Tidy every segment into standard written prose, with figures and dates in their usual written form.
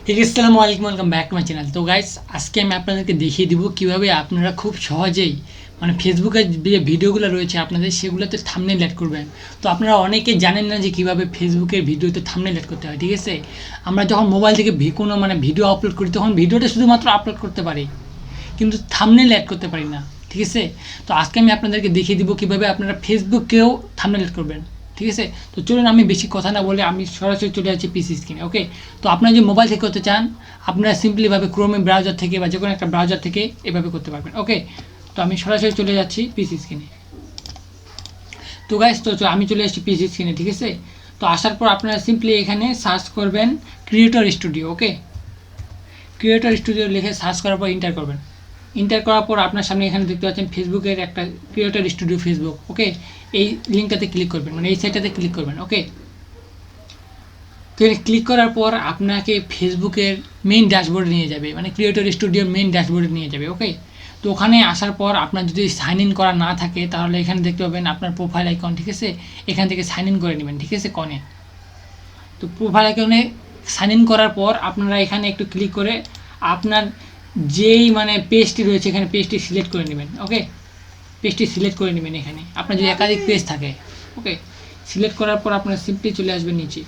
আসসালামু আলাইকুম, welcome back to my channel. তো গাইস, আজকে আমি আপনাদেরকে দেখিয়ে দিব কিভাবে আপনারা খুব সহজেই ফেসবুকের যে ভিডিওগুলো রয়েছে আপনাদের সেগুলোতে থাম্বনেল অ্যাড করবেন। তো আপনারা অনেকে জানেন না যে কিভাবে ফেসবুকের ভিডিওতে থাম্বনেল অ্যাড করতে হয়। ঠিক আছে, আমরা যখন মোবাইল থেকে কোনো ভিডিও আপলোড করি তখন ভিডিওটা শুধুমাত্র আপলোড করতে পারি, কিন্তু থাম্বনেল অ্যাড করতে পারি না। ঠিক আছে, তো আজকে আমি আপনাদেরকে দেখিয়ে দিব কিভাবে আপনারা ফেসবুকেও থাম্বনেল অ্যাড করবেন। ঠিক আছে, তো চলুন আমি বেশি কথা না বলে আমি সরাসরি চলে যাচ্ছি পিসি স্ক্রিনে। ওকে, তো আপনারা যে মোবাইল থেকে করতে চান আপনারা সিম্পলিভাবে ক্রোমে ব্রাউজার থেকে বা যে কোনো একটা ব্রাউজার থেকে এভাবে করতে পারবেন। ওকে, তো আমি সরাসরি চলে যাচ্ছি পিসি স্ক্রিনে। তো গাইস, তো আমি চলে আসছি পিসি স্ক্রিনে। ঠিক আছে, তো আসার পর আপনারা সিম্পলি এখানে সার্চ করবেন ক্রিয়েটর স্টুডিও। ওকে, ক্রিয়েটর স্টুডিও লিখে সার্চ করার পর ইন্টার করবেন। ইন্টার করার পর আপনার সামনে এখানে দেখতে পাচ্ছেন ফেসবুকের একটা ক্রিয়েটর স্টুডিও ফেসবুক। ওকে, এই লিঙ্কটাতে ক্লিক করবেন, এই সাইটটাতে ক্লিক করবেন। ওকে, তো ক্লিক করার পর আপনাকে ফেসবুকের মেইন ড্যাশবোর্ডে নিয়ে যাবে, ক্রিয়েটর স্টুডিওর মেইন ড্যাশবোর্ডে নিয়ে যাবে। ওকে, তো ওখানে আসার পর আপনার যদি সাইন ইন করা না থাকে তাহলে এখানে দেখতে পাবেন আপনার প্রোফাইল আইকন। ঠিক আছে, এখান থেকে সাইন ইন করে নেবেন। ঠিক আছে, কনে তো প্রোফাইল আইকনে সাইন ইন করার পর আপনারা এখানে একটু ক্লিক করে আপনার যেই পেজটি রয়েছে এখানে পেজটি সিলেক্ট করে নেবেন। ওকে, পেজটি সিলেক্ট করে নেবেন। এখানে আপনার যদি একাধিক পেজ থাকে, ওকে, সিলেক্ট করার পর আপনারা সিম্পলি চলে আসবেন নিচে।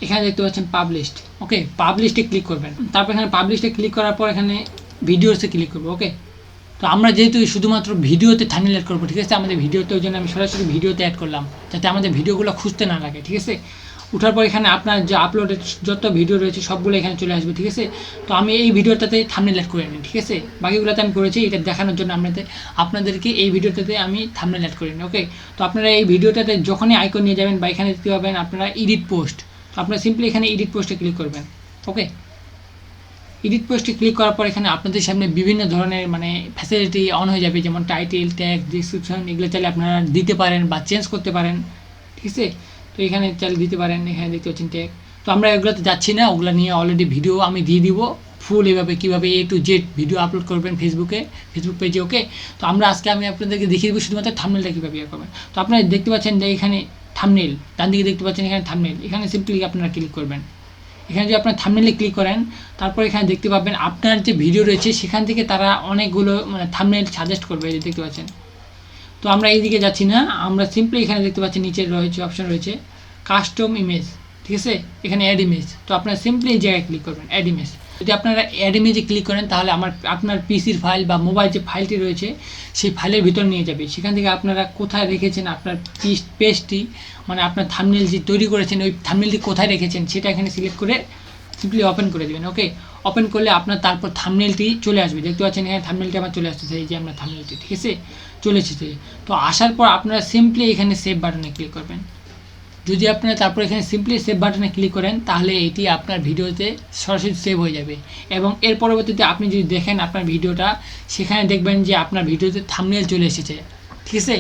এখানে দেখতে পাচ্ছেন পাবলিশড। ওকে, পাবলিশডে ক্লিক করবেন। তারপর এখানে পাবলিশডে ক্লিক করার পর এখানে ভিডিওসে ক্লিক করবো। ওকে, তো আমরা যেহেতু শুধুমাত্র ভিডিওতে থাম্বনেল অ্যাড করবো, ঠিক আছে, আমাদের ভিডিওতে ওই জন্য আমি সরাসরি ভিডিওতে অ্যাড করলাম যাতে আমাদের ভিডিওগুলো খুঁজতে না লাগে। ঠিক আছে, ওঠার পর এখানে আপনার যে আপলোডেড যত ভিডিও রয়েছে সবগুলো এখানে চলে আসবে। ঠিক আছে, তো আমি এই ভিডিওটাতে থাম্বনেল অ্যাড করে নিই। ঠিক আছে, বাকিগুলোতে আমি করেছি এটা দেখানোর জন্য আপনাদেরকে এই ভিডিওটাতে আমি থাম্বনেল অ্যাড করে নিই। ওকে, তো আপনারা এই ভিডিওটাতে যখনই আইকন নিয়ে যাবেন বা এখানে দেখতে পাবেন আপনারা এডিট পোস্ট, তো আপনারা সিম্পলি এখানে এডিট পোস্টে ক্লিক করবেন। ওকে, এডিট পোস্টে ক্লিক করার পর এখানে আপনাদের সামনে বিভিন্ন ধরনের ফ্যাসিলিটি অন হয়ে যাবে, যেমন টাইটেল, ট্যাগ, ডিসক্রিপশন, এগুলো চাইলে আপনারা দিতে পারেন বা চেঞ্জ করতে পারেন। ঠিক আছে, তো এখানে চাইলে দিতে পারেন। এখানে দেখতে পাচ্ছেন ট্যাগ, তো আমরা এগুলোতে যাচ্ছি না, ওগুলো নিয়ে অলরেডি ভিডিও আমি দিয়ে দিব ফুল, এভাবে কীভাবে A to Z video upload করবেন ফেসবুক পেজে। ওকে, তো আজকে আমি আপনাদেরকে দেখিয়ে দেবো শুধুমাত্র থাম্বনেলটা কীভাবে ইয়ে করবেন। তো আপনারা দেখতে পাচ্ছেন যে এখানে থাম্বনেল, ডান দিকে দেখতে পাচ্ছেন এখানে থাম্বনেল, এখানে সিম্পলি আপনারা ক্লিক করবেন। এখানে যদি আপনার থাম্বনেলে ক্লিক করেন তারপর এখানে দেখতে পাবেন আপনার যে ভিডিও রয়েছে সেখান থেকে তারা অনেকগুলো থাম্বনেল সাজেস্ট করবে, এই দেখতে পাচ্ছেন। তো আমরা এইদিকে যাচ্ছি না, আমরা সিম্পলি এখানে দেখতে পাচ্ছি নিচে রয়েছে অপশন রয়েছে কাস্টম ইমেজ। ঠিক আছে, এখানে অ্যাড ইমেজ, তো আপনারা সিম্পলি এই জায়গায় ক্লিক করবেন অ্যাড ইমেজ। যদি আপনারা অ্যাড ইমেজে ক্লিক করেন তাহলে আপনার পিসির ফাইল বা মোবাইল যে ফাইলটি রয়েছে সেই ফাইলের ভিতর নিয়ে যাবে। সেখান থেকে আপনারা কোথায় রেখেছেন আপনার পেজটি, আপনার থাম্বনেল যে তৈরি করেছেন ওই থাম্বনেলটি কোথায় রেখেছেন সেটা এখানে সিলেক্ট করে সিম্পলি ওপেন করে দেবেন। ওকে, ওপেন করলে আপনার তারপর থাম্বনেলটি চলে আসবে। দেখতে পাচ্ছেন এখানে থাম্বনেলটি আমার চলে আসতেছে, এই যে আমরা থাম্বনেলটি, ঠিক আছে, চলে এসেছে। তো আসার পর আপনারা সিম্পলি এখানে সেভ বাটনে ক্লিক করবেন। যদি আপনারা তারপর এখানে সিম্পলি সেভ বাটনে ক্লিক করেন তাহলে এটি আপনার ভিডিওতে সরাসরি সেভ হয়ে যাবে, এবং এর পরবর্তীতে আপনি যদি দেখেন আপনার ভিডিওটা, সেখানে দেখবেন যে আপনার ভিডিওতে থাম্বনেল চলে এসেছে। ঠিক আছে,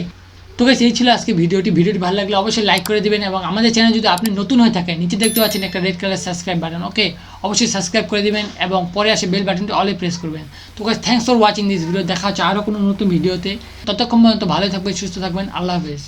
তো গাইস, এই ছিল আজকে ভিডিওটি ভালো লাগলে অবশ্যই লাইক করে দেবেন, এবং আমাদের চ্যানেল যদি আপনি নতুন হয়ে থাকেন নিচে দেখতে পাচ্ছেন একটা রেড কালার সাবস্ক্রাইব বাটন। ওকে, অবশ্যই সাবস্ক্রাইব করে দেবেন এবং পরে আসে বেল বাটনটি অলে প্রেস করবেন। তো guys, thanks for watching this video. দেখা হচ্ছে আরও কোনো নতুন ভিডিওতে। ততক্ষণ পর্যন্ত ভালো থাকবেন, সুস্থ থাকবেন। আল্লাহ হাফেজ।